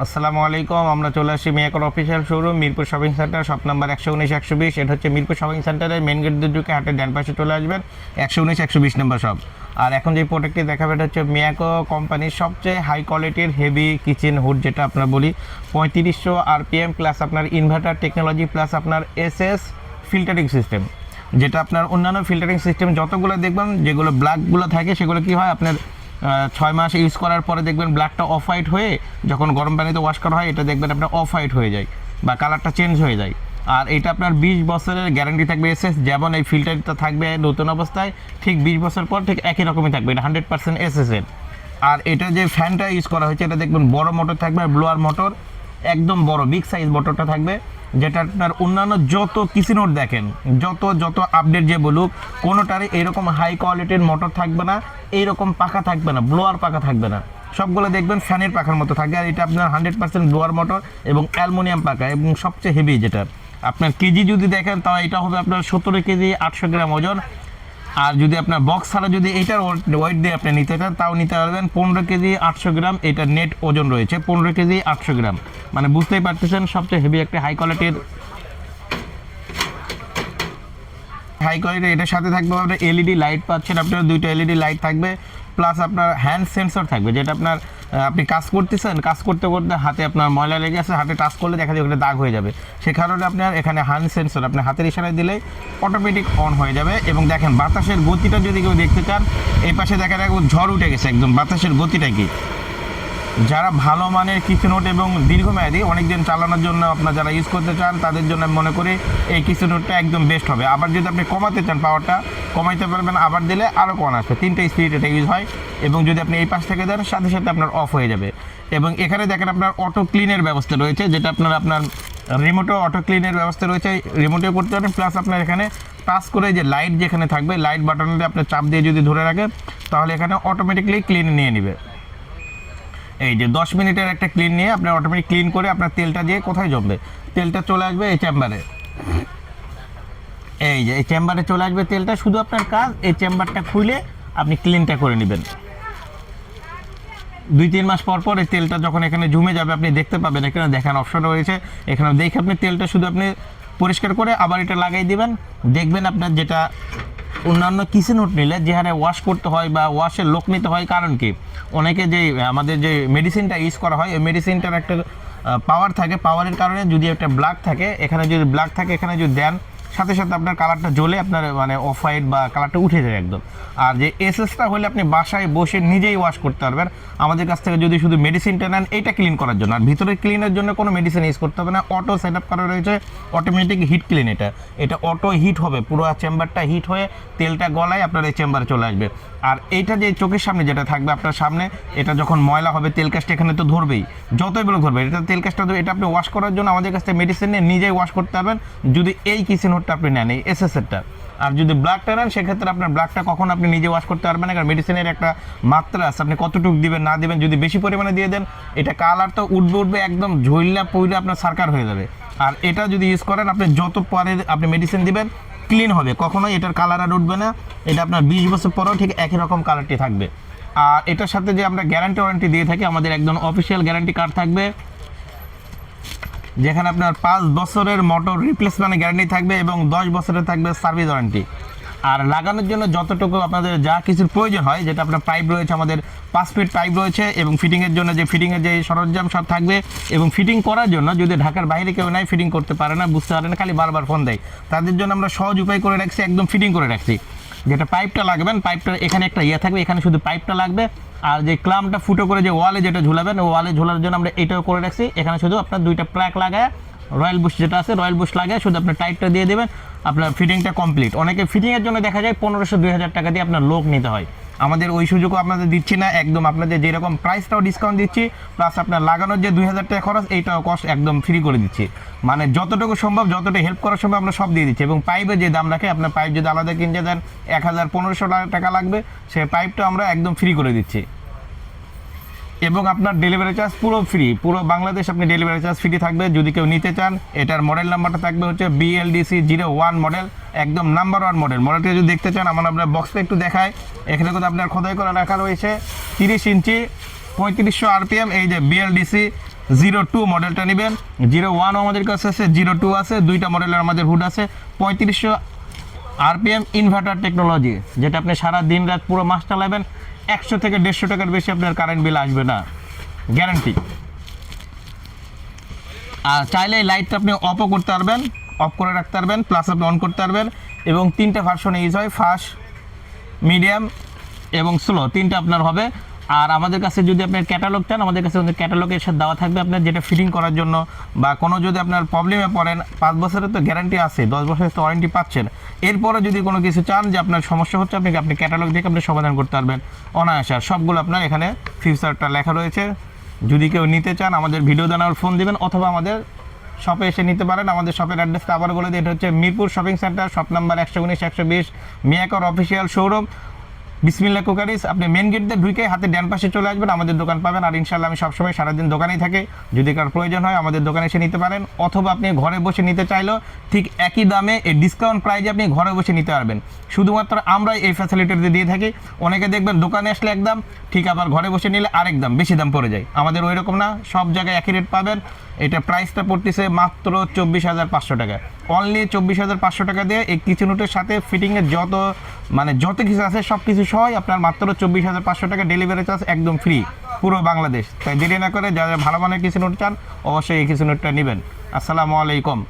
আসসালামু আলাইকুম। আমরা চলে আসি মিয়াকোর official showroom Mirpur shopping centre, shop number 119-120। এটা হচ্ছে মিরপুর শপিং সেন্টারের মেন গেট দিয়ে ঢুকে হাটের ডান পাশে চলে আসবেন, 119-120 নম্বর শপ। আর এখন যে প্রোডাক্টটি দেখাবে এটা হচ্ছে মিয়াকো কোম্পানির সবচেয়ে হাই কোয়ালিটির হেভি কিচেন হুড, যেটা আপনার বলি 3500 RPM প্লাস আপনার ইনভার্টার টেকনোলজি প্লাস আপনার SS ফিল্টারিং সিস্টেম। যেটা আপনার অন্যান্য ফিল্টারিং সিস্টেম যতগুলো দেখবেন যেগুলো ব্ল্যাকগুলো থাকে সেগুলো কি হয় আপনার 6 মাস ইউজ করার পরে দেখবেন ব্ল্যাকটা অফ হোয়াইট হয়ে যখন গরম পানিতে ওয়াশ করা হয় এটা দেখবেন আপনার অফ হোয়াইট হয়ে যায় বা কালারটা চেঞ্জ হয়ে যায়। আর এটা আপনার 20 বছরের গ্যারান্টি থাকবে SS, যেমন এই ফিল্টারটা থাকবে নতুন অবস্থায় ঠিক 20 বছর পর ঠিক একই রকমই থাকবে, এটা 100% SS এর। আর এটা যে ফ্যানটা ইউজ করা হয়েছে এটা দেখবেন বড় মোটর থাকবে, ব্লোয়ার মোটর, একদম বড় বিগ সাইজ মোটরটা থাকবে। যেটা আপনার অন্যান্য যত কিচেন হুড দেখেন, যত আপডেট যে বলুক, কোনোটারই এরকম হাই কোয়ালিটির মোটর থাকবে না, এইরকম পাখা থাকবে না, ব্লোয়ার পাখা থাকবে না, সবগুলো দেখবেন ফ্যানের পাখার মতো থাকবে। আর এটা আপনার 100% ব্লোয়ার মোটর এবং অ্যালুমিনিয়াম পাখা এবং সবচেয়ে হেভি যেটা আপনার কেজি যদি দেখেন তাও এটা হবে আপনার 17 কেজি 800 গ্রাম ওজন। আর যদি আপনার বক্স ছাড়া যদি এইটার ওয়েট দিয়ে আপনি নিতে চান তাও নিতে পারবেন 15 কেজি 800 গ্রাম। এটা নেট ওজন রয়েছে 15 কেজি 800 গ্রাম, মানে বুঝতেই পারতেছেন সবচেয়ে হেভি একটা হাই কোয়ালিটির। এটার সাথে থাকবে আপনার LED লাইট পাচ্ছেন, আপনার দুইটা LED লাইট থাকবে প্লাস আপনার হ্যান্ড সেন্সর থাকবে, যেটা আপনার আপনি কাজ করতেছেন, কাজ করতে করতে হাতে আপনার ময়লা লেগে আছে, হাতে টাচ করলে দেখা যায় ওখানে দাগ হয়ে যাবে, সে কারণে আপনার এখানে হ্যান্ড সেন্সর আপনার হাতের ইশারায় দিলেই অটোমেটিক অন হয়ে যাবে। এবং দেখেন বাতাসের গতিটা যদি কেউ দেখতে চান, এই পাশে দেখা যায় ঝড় উঠে গেছে একদম, বাতাসের গতিটা কি। যারা ভালো মানের কিচেন হুড এবং দীর্ঘমেয়াদী অনেকদিন চালানোর জন্য আপনার যারা ইউজ করতে চান তাদের জন্য আমি মনে করি এই কিচেন হুডটা একদম বেস্ট হবে। আবার যদি আপনি কমাতে চান পাওয়ারটা কমাইতে পারবেন, আবার দিলে আরও কম আসবে, 3টে স্পিড এটা ইউজ হয়। এবং যদি আপনি এই পাশ থেকে দেন সাথে সাথে আপনার অফ হয়ে যাবে। এবং এখানে দেখেন আপনার অটো ক্লিনের ব্যবস্থা রয়েছে, যেটা আপনার রিমোটেও অটো ক্লিনের ব্যবস্থা রয়েছে, রিমোটেও করতে পারেন প্লাস আপনার এখানে টাচ করে যে লাইট যেখানে থাকবে লাইট বাটনটা আপনার চাপ দিয়ে যদি ধরে রাখে তাহলে এখানে অটোমেটিকলি ক্লিন নিয়ে নেবে। এই যে 10 মিনিটের একটা ক্লিন নিয়ে আপনার অটোমেটিক ক্লিন করে আপনার তেলটা দিয়ে কোথায় জমবে, তেলটা চলে আসবে এই চেম্বারে। এই যে এই চেম্বারে চলে আসবে তেলটা, শুধু আপনার কাজ এই চেম্বারটা খুলে আপনি ক্লিনটা করে নেবেন। 2-3 মাস পর পর এই তেলটা যখন এখানে জমে যাবে আপনি দেখতে পাবেন এখানে দেখার অপশন রয়েছে, এখানে দেখে আপনি তেলটা শুধু আপনি পরিষ্কার করে আবার এটা লাগাই দিবেন। দেখবেন আপনার যেটা অন্যান্য কিচেন হুড নিলে যে হারে ওয়াশ করতে হয় বা ওয়াশের লোক নিতে হয়, কারণ কি অনেকে যে আমাদের যে মেডিসিনটা ইউজ করা হয় ওই মেডিসিনটার একটা পাওয়ার থাকে, পাওয়ারের কারণে যদি একটা ব্ল্যাক থাকে, এখানে যদি ব্ল্যাক থাকে এখানে যদি দেন সাথে সাথে আপনার কালারটা জ্বলে আপনার মানে অফ হোয়াইট বা কালারটা উঠে যায় একদম। আর যে এসএসটা হলে আপনি বাসায় বসে নিজেই ওয়াশ করতে পারবেন। আমাদের কাছ থেকে যদি শুধু মেডিসিনটা নেন এইটা ক্লিন করার জন্য, আর ভিতরে ক্লিনের জন্য কোনো মেডিসিন ইউজ করতে হবে না, অটো সেট আপ করা রয়েছে, অটোমেটিক হিট ক্লিন। এটা অটো হিট হবে, পুরো চেম্বারটা হিট হয়ে তেলটা গলায় আপনার এই চেম্বারে চলে আসবে। আর এইটা যে চোখের সামনে যেটা থাকবে আপনার সামনে, এটা যখন ময়লা হবে তেল কাজটা এখানে তো ধরবেই, যতই বলে ধরবে, এটা তেল কাজটা এটা আপনি ওয়াশ করার জন্য আমাদের কাছ থেকে মেডিসিন নিয়ে নিজেই ওয়াশ করতে পারবেন যদি এই কিচেন হুডটা আপনি নেন, এই এসএসএরটা। আর যদি ব্ল্যাকটা নেন সেক্ষেত্রে আপনার ব্ল্যাকটা কখন আপনি নিজে ওয়াশ করতে পারবেন না, কারণ মেডিসিনের একটা মাত্রা আছে, আপনি কতটুকু দিবেন না দিবেন, যদি বেশি পরিমাণে দিয়ে দেন এটা কালার তো উঠবে একদম ঝইলা পইলা আপনার সারকার হয়ে যাবে। আর এটা যদি ইউজ করেন আপনি যত পরে আপনি মেডিসিন দিবেন ক্লিন হবে, কখনোই এটার কালার আর উঠবে না, এটা আপনার 20 বছর পরেও ঠিক একই রকম কালারটি থাকবে। আর এটার সাথে যে আমরা গ্যারান্টি ওয়ারেন্টি দিয়ে থাকি, আমাদের একদম অফিসিয়াল গ্যারান্টি কার্ড থাকবে, যেখানে আপনার 5 বছরের মোটর রিপ্লেসমেন্ট গ্যারান্টি থাকবে এবং 10 বছরের থাকবে সার্ভিস ওয়ারেন্টি। আর লাগানোর জন্য যতটুকু আপনাদের যা কিছুর প্রয়োজন হয়, যেটা আপনার পাইপ রয়েছে, আমাদের 5 ফিট পাইপ রয়েছে এবং ফিটিংয়ের জন্য যে ফিটিংয়ের যে সরঞ্জাম সব থাকবে। এবং ফিটিং করার জন্য যদি ঢাকার বাইরে কেউ নাই, ফিটিং করতে পারে না, বুঝতে পারে না, খালি বারবার ফোন দেয়, তাদের জন্য আমরা সহজ উপায় করে রাখছি, একদম ফিটিং করে রাখছি। যেটা পাইপটা লাগবেন, পাইপটা এখানে একটা থাকবে, এখানে শুধু পাইপটা লাগবে। আর যে ক্লামটা ফুটো করে যে ওয়ালে যেটা ঝুলাবেন, ও ওয়ালে ঝোলার জন্য আমরা এটাও করে রাখছি, এখানে শুধু আপনার 2টা প্লাগ লাগায় রয়্যাল বুশ যেটা আছে রয়্যাল বুশ লাগায় শুধু আপনার টাইপটা দিয়ে দেবেন, আপনার ফিটিংটা কমপ্লিট। অনেকে ফিটিংয়ের জন্য দেখা যায় 1500-2000 টাকা দিয়ে আপনার লোক নিতে হয়, আমাদের ওই সুযোগও আপনাদের দিচ্ছি না, একদম আপনাদের যেরকম প্রাইসটাও ডিসকাউন্ট দিচ্ছি, প্লাস আপনার লাগানোর যে 2000 টাকা খরচ এইটাও কস্ট একদম ফ্রি করে দিচ্ছি। মানে যতটুকু সম্ভব, যতটা হেল্প করার সম্ভব আমরা সব দিয়ে দিচ্ছি। এবং পাইপের যে দাম রাখে, আপনার পাইপ যদি আলাদা কিনতে দেন 1000-1500 টাকা লাগবে, সেই পাইপটা আমরা একদম ফ্রি করে দিচ্ছি। এবং আপনার ডেলিভারি চার্জ পুরো ফ্রি, পুরো বাংলাদেশ আপনি ডেলিভারি চার্জ ফ্রি থাকবে যদি কেউ নিতে চান। এটার মডেল নাম্বারটা থাকবে হচ্ছে BLDC 01 মডেল, একদম নাম্বার 1 মডেল। মডেলটা যদি দেখতে চান আপনার বক্সটা একটু দেখায়, এখানে কিন্তু আপনার খোদাই করে রাখা রয়েছে 30 ইঞ্চি 3500 RPM, এই যে BLDC 02 মডেলটা নেবেন। 01 আমাদের কাছে আছে, 02 আছে, দুইটা মডেলের আমাদের হুড আছে। 3500 আরপিএম ইনভার্টার টেকনোলজি, যেটা আপনি সারা দিন রাত পুরো মাস চালাবেন, 100 থেকে 150 টাকার বেশি আপনার কারেন্ট বিল আসবে না, গ্যারান্টি। আর চাইলে এই লাইটটা আপনি অফও করতে পারবেন, অফ করে রাখতে পারবেন, প্লাস আপনি অন করতে পারবেন। এবং 3টে ভার্সনে ইউজ হয়, ফাস্ট, মিডিয়াম এবং স্লো, 3টা আপনার হবে। আর আমাদের কাছে যদি আপনার ক্যাটালগ চান, আমাদের কাছে ক্যাটালগের সাথে দেওয়া থাকবে আপনার, যেটা ফিটিং করার জন্য বা কোনো যদি আপনার প্রবলেমে পড়েন, 5 বছরের তো গ্যারান্টি আছে, 10 বছরের তো ওয়ারেন্টি পাচ্ছেন। এরপরে যদি কোনো কিছু চান যে আপনার সমস্যা হচ্ছে, আপনি ক্যাটালগ দেখে আপনি সমাধান করতে পারবেন অনায়াসে। আর সবগুলো আপনার এখানে ফিচারটা লেখা রয়েছে। যদি কেউ নিতে চান আমাদের ভিডিও দেওয়ার ফোন দিবেন, অথবা আমাদের শপে এসে নিতে পারেন। আমাদের শপের অ্যাড্রেসটা আবার বলে দিই, এটা হচ্ছে Mirpur shopping centre, shop number 119-120, মিয়াকর অফিসিয়াল শোরুম, বিসমিল্লাহ কুকারিজ। আপনি মেন গেট দিয়ে ঢুকে হাতে ডান পাশে চলে আসবেন, আমাদের দোকান পাবেন। আর ইনশাল্লাহ আমি সবসময় সারাদিন দোকানেই থাকি, যদি কারোর প্রয়োজন হয় আমাদের দোকানে এসে নিতে পারেন, অথবা আপনি ঘরে বসে নিতে চাইলেও ঠিক একই দামে এই ডিসকাউন্ট প্রাইজে আপনি ঘরে বসে নিতে পারবেন। শুধুমাত্র আমরা এই ফ্যাসিলিটিটা দিয়ে থাকি। অনেকে দেখবেন দোকানে আসলে একদম, ঠিক আবার ঘরে বসে নিলে আরেক দাম, বেশি দাম পড়ে যায়। আমাদের ওই রকম না, সব জায়গায় একই রেট পাবেন। এটা প্রাইসটা পড়তেছে মাত্র 24,500 টাকা, অনলি 24,500 টাকা দিয়ে এই কিচেন সাথে ফিটিংয়ের যত কিছু আছে সব কিছু সহ আপনার মাত্র 24,500 টাকা, ডেলিভারি চার্জ একদম ফ্রি পুরো বাংলাদেশ। তাই দেরি না করে যারা ভালো মানের কিচেন চান অবশ্যই এই কিচেন নেবেন। আসসালামু আলাইকুম।